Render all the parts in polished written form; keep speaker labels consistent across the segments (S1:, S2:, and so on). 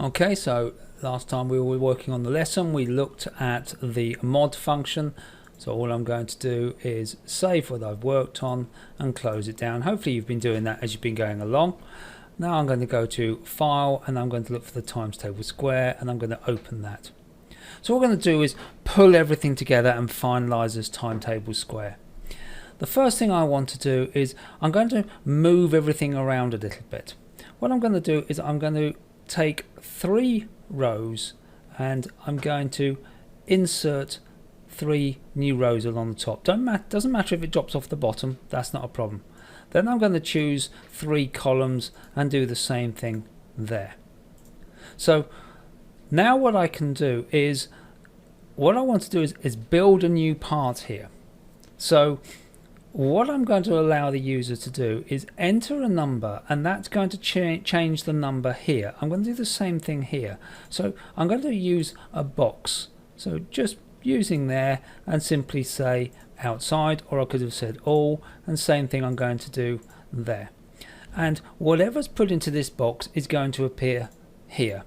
S1: Okay, so last time we were working on the lesson, we looked at the mod function. So all I'm going to do is save what I've worked on and close it down. Hopefully you've been doing that as you've been going along. Now I'm going to go to File and I'm going to look for the times table square and I'm going to open that. So what we're going to do is pull everything together and finalize this timetable square. The first thing I want to do is I'm going to move everything around a little bit. What I'm going to do is I'm going to take 3 rows and I'm going to insert 3 new rows along the top. Doesn't matter if it drops off the bottom, that's not a problem. Then I'm going to choose 3 columns and do the same thing there. So now what I can do is, what I want to do is build a new part here. So what I'm going to allow the user to do is enter a number, and that's going to change the number here. I'm going to do the same thing here. So I'm going to use a box. So just using there and simply say outside, or I could have said all, and same thing I'm going to do there. And whatever's put into this box is going to appear here.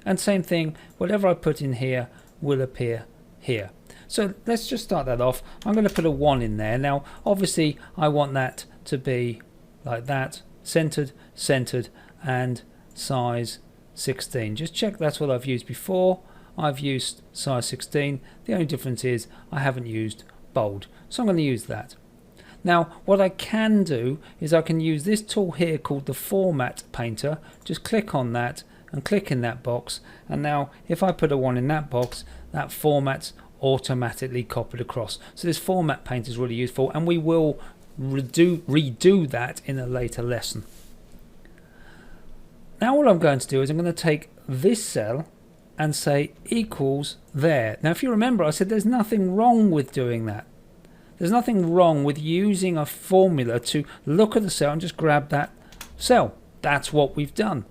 S1: And same thing, whatever I put in here will appear here. So let's just start that off. I'm going to put a 1 in there. Now obviously I want that to be like that, centered, and size 16. Just check that's what I've used before. I've used size 16. The only difference is I haven't used bold. So I'm going to use that. Now what I can do is I can use this tool here called the Format Painter. Just click on that and click in that box, and now if I put a 1 in that box, that format's automatically copied across. So this Format Painter is really useful, and we will redo that in a later lesson. Now all I'm going to do is I'm going to take this cell and say equals there. Now if you remember, I said there's nothing wrong with doing that. There's nothing wrong with using a formula to look at the cell and just grab that cell. That's what we've done.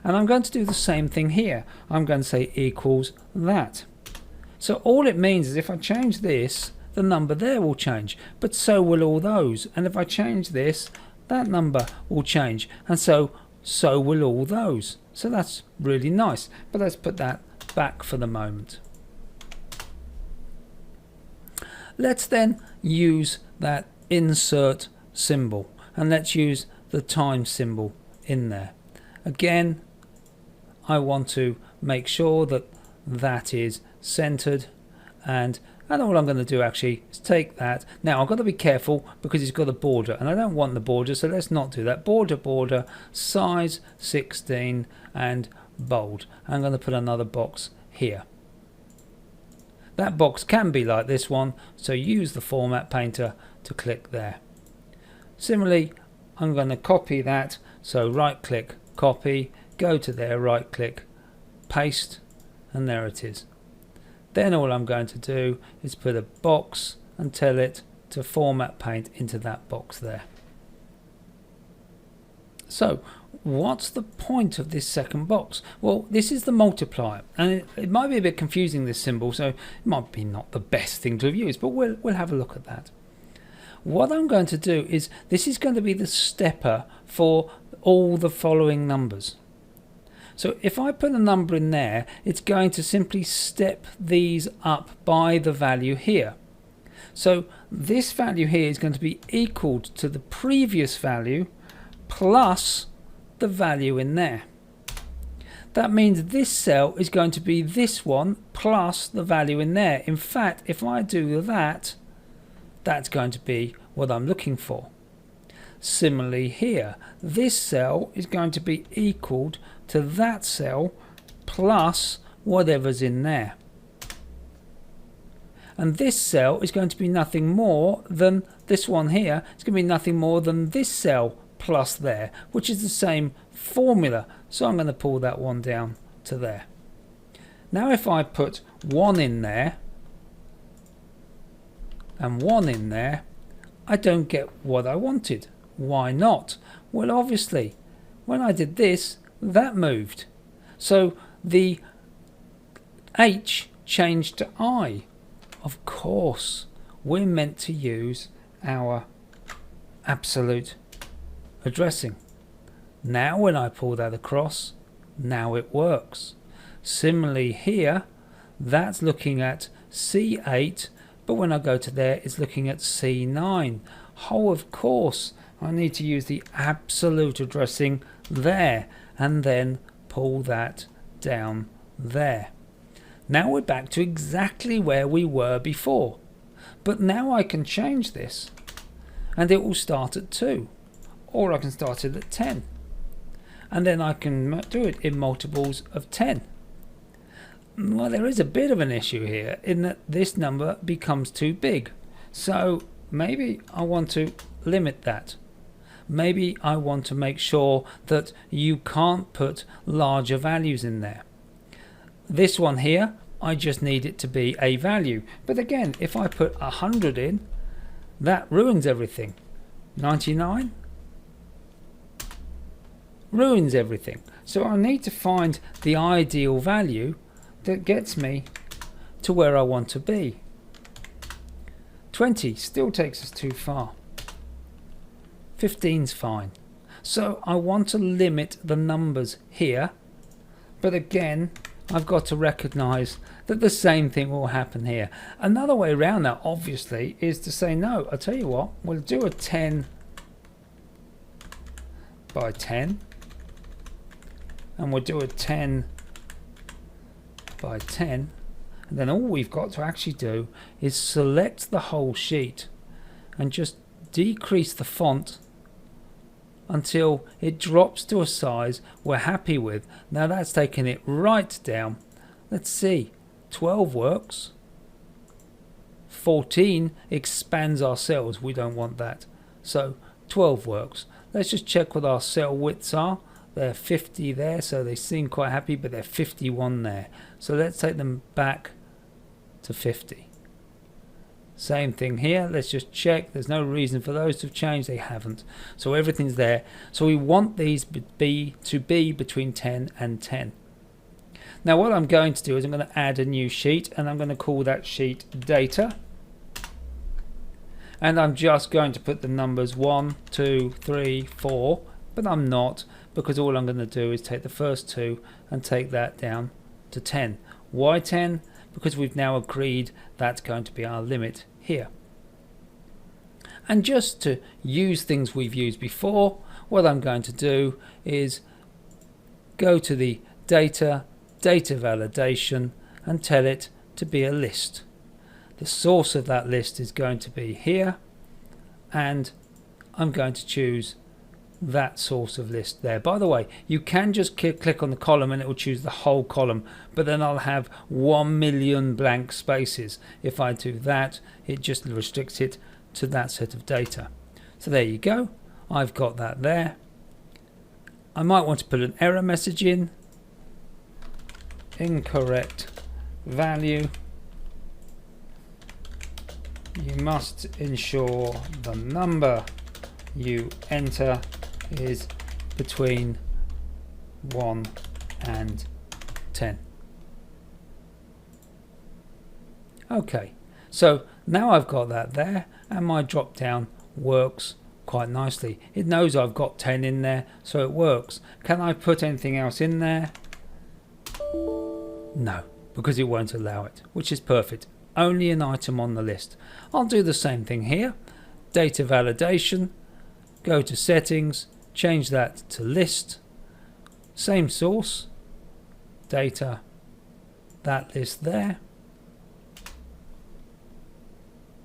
S1: And I'm going to do the same thing here. I'm going to say equals that. So all it means is if I change this, the number there will change, but so will all those. And if I change this, that number will change, and so will all those. So that's really nice. But let's put that back for the moment. Let's then use that insert symbol, and let's use the time symbol in there. Again, I want to make sure that that is centered, and all I'm going to do actually is take that. Now I've got to be careful because it's got a border and I don't want the border, so let's not do that. Border, size 16 and bold. I'm going to put another box here. That box can be like this one, so use the Format Painter to click there. Similarly, I'm going to copy that, so right click, copy, go to there, right click, paste, and there it is. Then all I'm going to do is put a box and tell it to format paint into that box there. So what's the point of this second box? Well, this is the multiplier, and it might be a bit confusing, this symbol, so it might be not the best thing to have used, but we'll have a look at that. What I'm going to do is, this is going to be the stepper for all the following numbers. So if I put a number in there, it's going to simply step these up by the value here. So this value here is going to be equal to the previous value plus the value in there. That means this cell is going to be this one plus the value in there. In fact, if I do that, that's going to be what I'm looking for. Similarly here, this cell is going to be equaled to that cell plus whatever's in there. And this cell is going to be nothing more than this one here. It's going to be nothing more than this cell plus there, which is the same formula. So I'm going to pull that one down to there. Now if I put 1 in there and 1 in there, I don't get what I wanted. Why not? Well, obviously when I did this, that moved, so the H changed to I. Of course, we're meant to use our absolute addressing. Now when I pull that across, Now it works. Similarly here, that's looking at C8, but when I go to there, it's looking at C9. Oh, of course, I need to use the absolute addressing there and then pull that down there. Now we're back to exactly where we were before, but now I can change this and it will start at 2, or I can start it at 10, and then I can do it in multiples of 10. Well, there is a bit of an issue here in that this number becomes too big, so maybe I want to limit that. Maybe I want to make sure that you can't put larger values in there. This one here, I just need it to be a value, but again, if I put 100 in, that ruins everything. 99 ruins everything. So I need to find the ideal value that gets me to where I want to be. 20 still takes us too far. 15's fine. So I want to limit the numbers here, but again, I've got to recognize that the same thing will happen here. Another way around that, obviously, is to say, no, I'll tell you what, we'll do a 10 by 10, and we'll do a 10 by 10, and then all we've got to actually do is select the whole sheet and just decrease the font until it drops to a size we're happy with. Now that's taking it right down. Let's see, 12 works. 14 expands our cells, we don't want that. So 12 works. Let's just check what our cell widths are. They're 50 there, so they seem quite happy, but they're 51 there. So let's take them back to 50. Same thing here, let's just check. There's no reason for those to have changed, they haven't. So everything's there. So we want these to be between 10 and 10. Now what I'm going to do is I'm going to add a new sheet, and I'm going to call that sheet data. And I'm just going to put the numbers 1, 2, 3, 4, but I'm not, because all I'm going to do is take the first 2 and take that down to 10. Why 10? Because we've now agreed that's going to be our limit here. And just to use things we've used before, what I'm going to do is go to the data validation and tell it to be a list. The source of that list is going to be here, and I'm going to choose that source of list there. By the way, you can just click on the column and it will choose the whole column, but then I'll have 1 million blank spaces. If I do that, it just restricts it to that set of data. So there you go, I've got that there. I might want to put an error message in. Incorrect value. You must ensure the number you enter is between 1 and 10. Okay, so now I've got that there, and my drop down works quite nicely. It knows I've got 10 in there, so it works. Can I put anything else in there? No, because it won't allow it, which is perfect. Only an item on the list. I'll do the same thing here. Data validation, go to settings, change that to list, same source, data, that list there.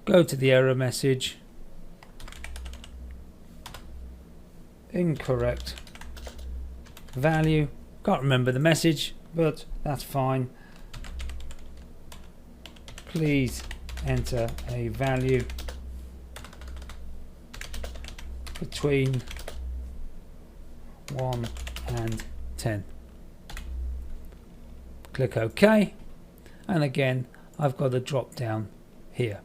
S1: Go to the error message, incorrect value. Can't remember the message, but that's fine. Please enter a value between 1 and 10. Click OK, and again I've got a drop down here.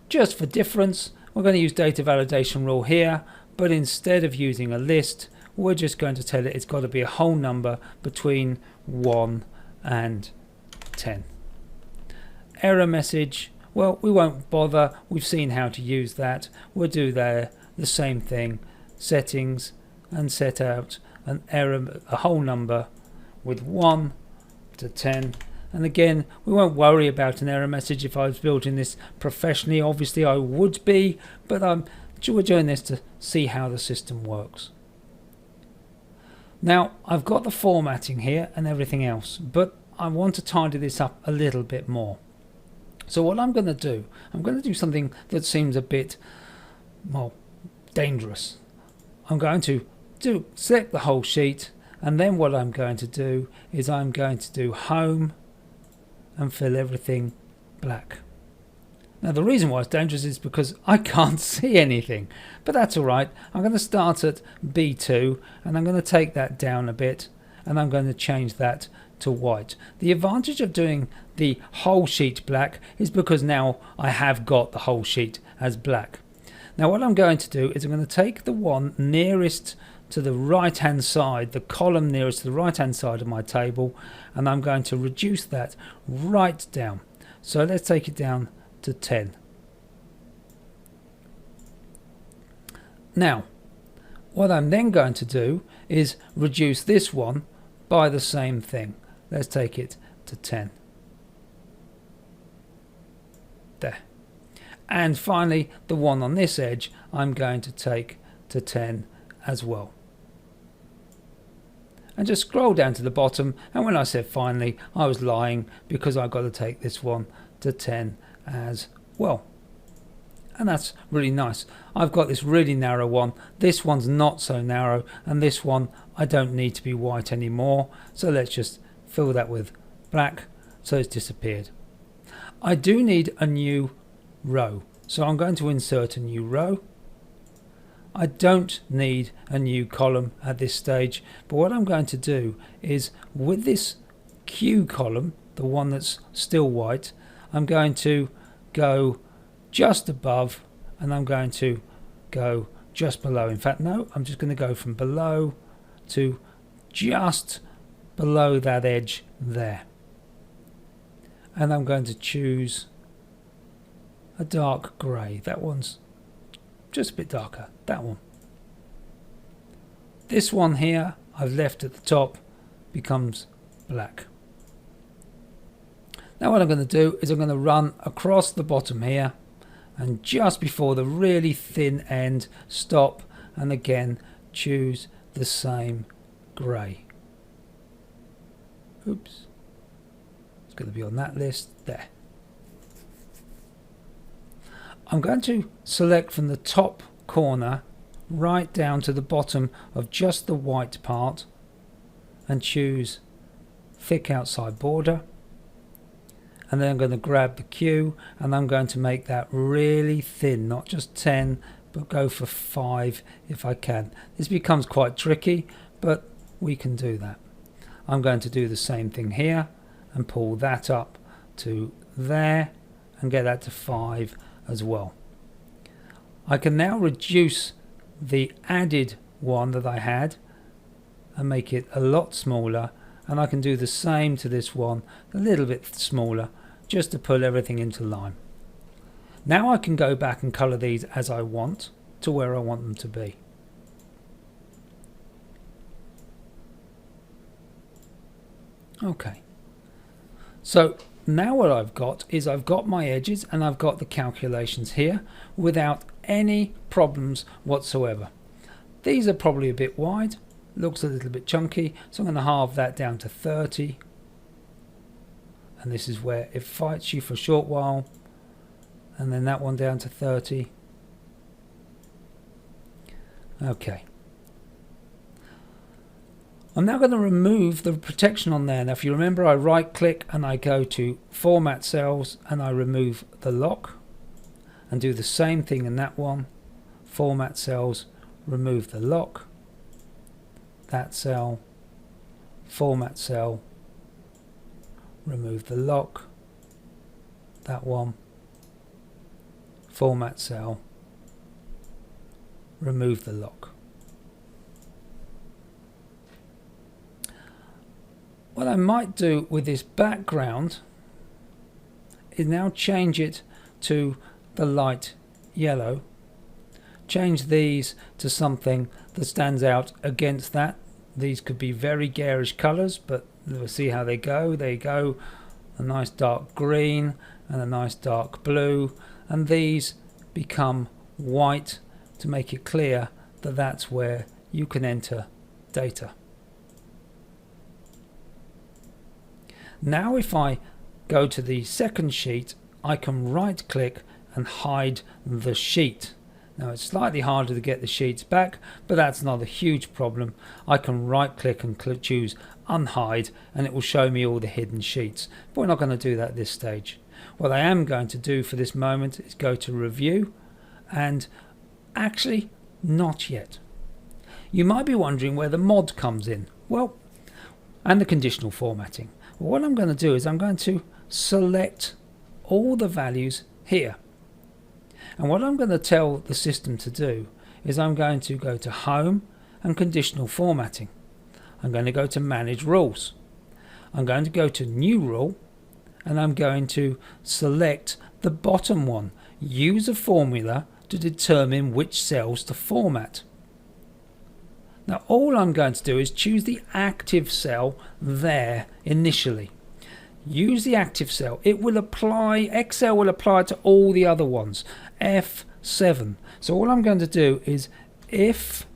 S1: Just for difference, we're going to use data validation rule here, but instead of using a list, we're just going to tell it it's got to be a whole number between 1 and 10. Error message, well, we won't bother, we've seen how to use that. We'll do there the same thing, settings, and set out an error, a whole number with 1 to 10. And again, we won't worry about an error message. If I was building this professionally, obviously I would be, but we're doing this to see how the system works. Now I've got the formatting here and everything else, but I want to tidy this up a little bit more. So what I'm going to do, I'm going to do something that seems a bit, well, dangerous. I'm going to select the whole sheet, and then what I'm going to do is I'm going to do home and fill everything black. Now the reason why it's dangerous is because I can't see anything, but that's alright. I'm going to start at B2 and I'm going to take that down a bit, and I'm going to change that to white. The advantage of doing the whole sheet black is because now I have got the whole sheet as black. Now what I'm going to do is I'm going to take the one nearest to the right hand side, the column nearest to the right hand side of my table, and I'm going to reduce that right down. So let's take it down to 10. Now what I'm then going to do is reduce this one by the same thing. Let's take it to 10. There. And finally the one on this edge I'm going to take to 10 as well. And just scroll down to the bottom, and when I said finally I was lying, because I've got to take this one to 10 as well. And that's really nice. I've got this really narrow one, this one's not so narrow, and this one I don't need to be white anymore, so let's just fill that with black so it's disappeared. I do need a new row, so I'm going to insert a new row. I don't need a new column at this stage, but what I'm going to do is with this Q column, the one that's still white, I'm going to go just above and I'm going to go just below. In fact, no, I'm just going to go from below to just below that edge there. And I'm going to choose a dark grey. That one's just a bit darker, that one. This one here I've left at the top becomes black. Now what I'm going to do is I'm going to run across the bottom here, and just before the really thin end stop, and again choose the same grey. Oops, it's going to be on that list there. I'm going to select from the top corner right down to the bottom of just the white part and choose thick outside border, and then I'm going to grab the Q and I'm going to make that really thin, not just 10 but go for 5 if I can. This becomes quite tricky, but we can do that. I'm going to do the same thing here and pull that up to there and get that to 5 as well. I can now reduce the added one that I had and make it a lot smaller, and I can do the same to this one, a little bit smaller, just to pull everything into line. Now I can go back and colour these as I want to where I want them to be. Okay, so now what I've got is I've got my edges and I've got the calculations here without any problems whatsoever. These are probably a bit wide, looks a little bit chunky, so I'm going to halve that down to 30, and this is where it fights you for a short while, and then that one down to 30. Okay, I'm now going to remove the protection on there. Now if you remember, I right click and I go to format cells and I remove the lock, and do the same thing in that one. Format cells, remove the lock, that cell, format cell, remove the lock, that one, format cell, remove the lock. What I might do with this background is now change it to the light yellow, change these to something that stands out against that These could be very garish colors, but we'll see how they go. There you go, a nice dark green and a nice dark blue, and these become white to make it clear that that's where you can enter data. Now if I go to the second sheet, I can right click and hide the sheet. Now it's slightly harder to get the sheets back, but that's not a huge problem. I can right click and choose unhide, and it will show me all the hidden sheets. But we're not going to do that at this stage. What I am going to do for this moment is go to review, and actually not yet. You might be wondering where the mod comes in. Well, and the conditional formatting. Well, what I'm going to do is I'm going to select all the values here. And what I'm going to tell the system to do is I'm going to go to Home and Conditional Formatting. I'm going to go to Manage Rules. I'm going to go to New Rule, and I'm going to select the bottom one. Use a formula to determine which cells to format. Now all I'm going to do is choose the active cell there initially. Use the active cell. It will apply, Excel will apply to all the other ones. F7. So all I'm going to do is if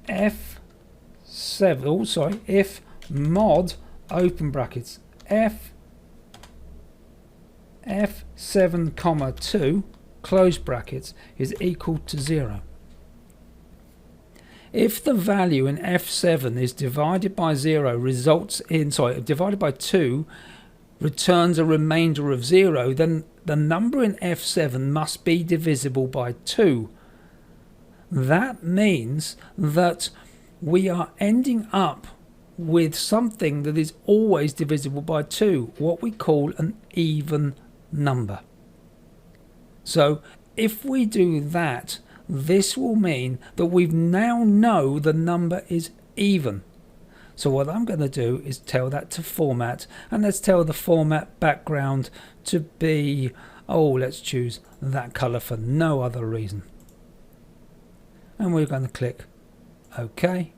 S1: F7, oh sorry, if mod open brackets F7 comma 2 close brackets is equal to 0. If the value in F7 is divided by 0 results in, divided by 2 returns a remainder of 0, then the number in F7 must be divisible by 2. That means that we are ending up with something that is always divisible by 2, what we call an even number. So if we do that, this will mean that we now know the number is even. So what I'm going to do is tell that to format, and let's tell the format background to be, let's choose that color for no other reason. And we're going to click OK,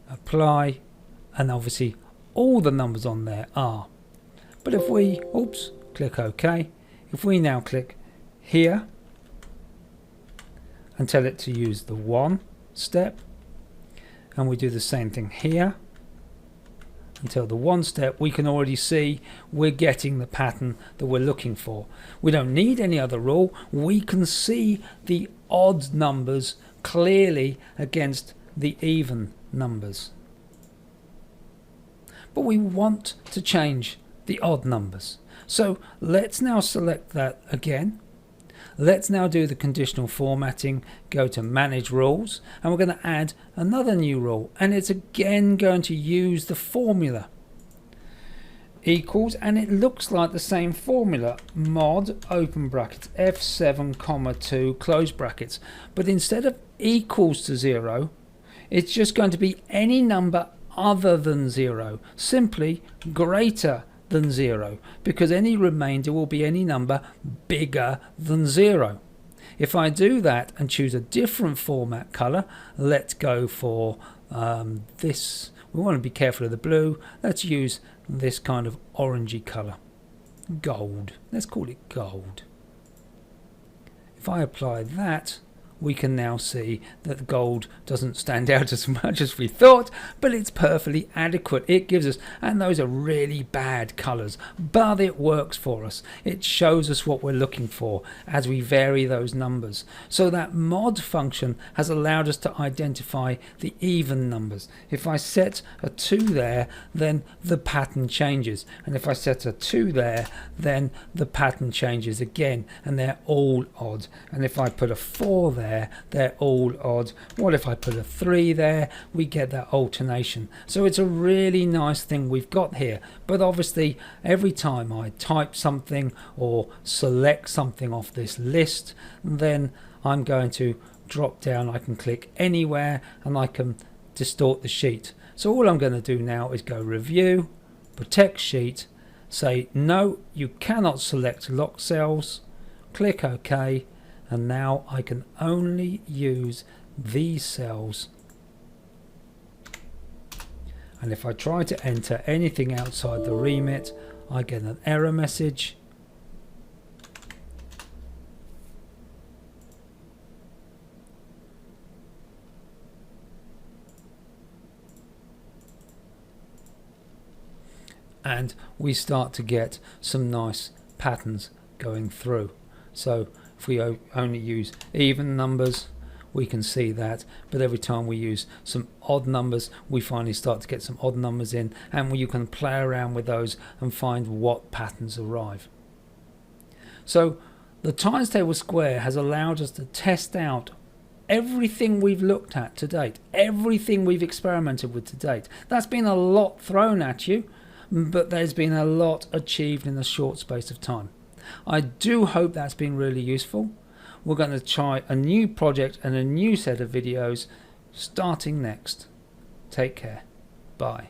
S1: apply, and obviously all the numbers on there are. But if we, click OK, if we now click here and tell it to use the 1 step, and we do the same thing here until the 1 step, we can already see we're getting the pattern that we're looking for. We don't need any other rule. We can see the odd numbers clearly against the even numbers. But we want to change the odd numbers. So let's now select that again. Let's now do the conditional formatting, go to Manage Rules, and we're going to add another new rule, and it's again going to use the formula equals, and it looks like the same formula, mod open brackets F7 comma 2 close brackets, but instead of equals to 0, it's just going to be any number other than 0, simply greater than 0, because any remainder will be any number bigger than 0. If I do that and choose a different format color, let's go for this. We want to be careful of the blue. Let's use this kind of orangey color, gold. Let's call it gold. If I apply that, we can now see that the gold doesn't stand out as much as we thought, but it's perfectly adequate. It gives us, and those are really bad colors, but it works for us. It shows us what we're looking for as we vary those numbers. So that mod function has allowed us to identify the even numbers. If I set a 2 there, then the pattern changes, and if I set a 2 there, then the pattern changes again, and they're all odd. And if I put a 4 there, they're all odd. What if I put a 3 there? We get that alternation. So it's a really nice thing we've got here. But obviously every time I type something or select something off this list, then I'm going to drop down. I can click anywhere and I can distort the sheet. So all I'm going to do now is go Review, Protect Sheet, say no, you cannot select lock cells, click OK, and now I can only use these cells And if I try to enter anything outside the remit, I get an error message. And we start to get some nice patterns going through. So if we only use even numbers, we can see that, but every time we use some odd numbers, we finally start to get some odd numbers in, and you can play around with those and find what patterns arrive. So the times table square has allowed us to test out everything we've looked at to date, everything we've experimented with to date. That's been a lot thrown at you, but there's been a lot achieved in a short space of time. I do hope that's been really useful. We're going to try a new project and a new set of videos starting next. Take care. Bye.